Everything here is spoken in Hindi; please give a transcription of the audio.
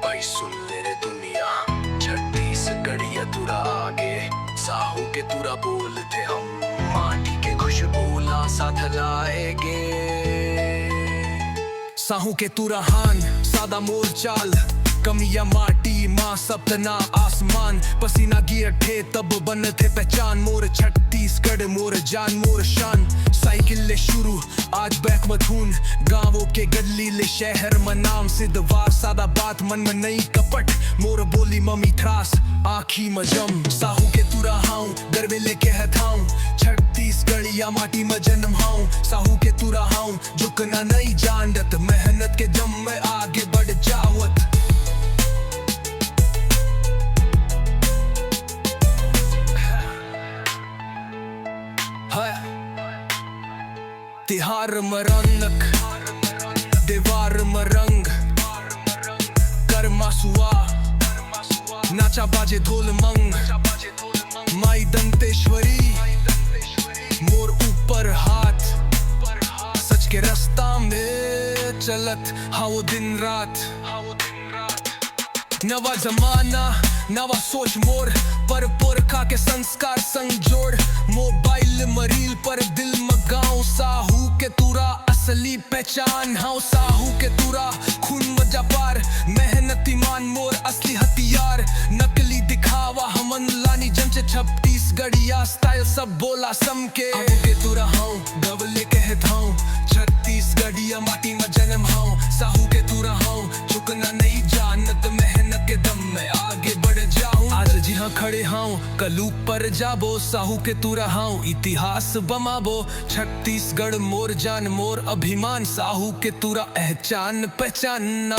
भाई सुन ले रे दुनिया, छत्तीसगढ़िया तुरा आगे, साहू के तुरा बोलते हम, माटी के खुशबू ला साथ लाएगे। साहू के तुरा हान सादा मोर चाल, कमिया माटी माँ सपना आसमान, पसीना गिरठे तब बनते पहचान। मोर छत्तीसगढ़ मोर जान मोर शान, साइकिल ले शुरू आज बैक मथुन, गांवों के गली ले शहर में नाम सिद्धवार। सादा बात मन में नहीं कपट, मोर बोली मम्मी थ्रास आखी में जम। साहू के तुरा हाउ गर्वे लेके हथाऊं, छत्तीसगढ़िया माटी में जन्म हाउ। साहू के तुरा हाउ झुकना नहीं जानत, मेहनत के दम में आगे बढ़ जावत। तिहार में रौनक, दीवार में रंग, कर मासुआ नाचा बाजे ढोल मंग। माई दंतेश्वरी मोर ऊपर हाथ, सच के रास्ता में चलत हाओ दिन रात। नवा जमाना नवा सोच मोर, पर पुरखा के संस्कार संग जोड़। मोबाइल मरील पर दिल मगाऊं, साहू के तुरा असली पहचान हाउ। साहू के तुरा खून मजा पार, मेहनती मान मोर असली हथियार। नकली दिखावा हमन लानी जमचे, छत्तीसगढ़िया स्टाइल सब बोला सम के। साहू के तुरा हाउ गवले कहत हाउ, छत्तीसगढ़िया माटी में जन्म हाउ। साहू के तुरा हाउ झुकना नहीं जानत, मेहनत के दम में आगे बढ़ जाऊं। आज जिहाँ खड़े हाउ कल ऊपर जाबो, साहू के तुरा हाउ इतिहास बमाबो। छत्तीसगढ़ मोर जान मोर अभिमान, साहू के तुरा पहचान पहचानना।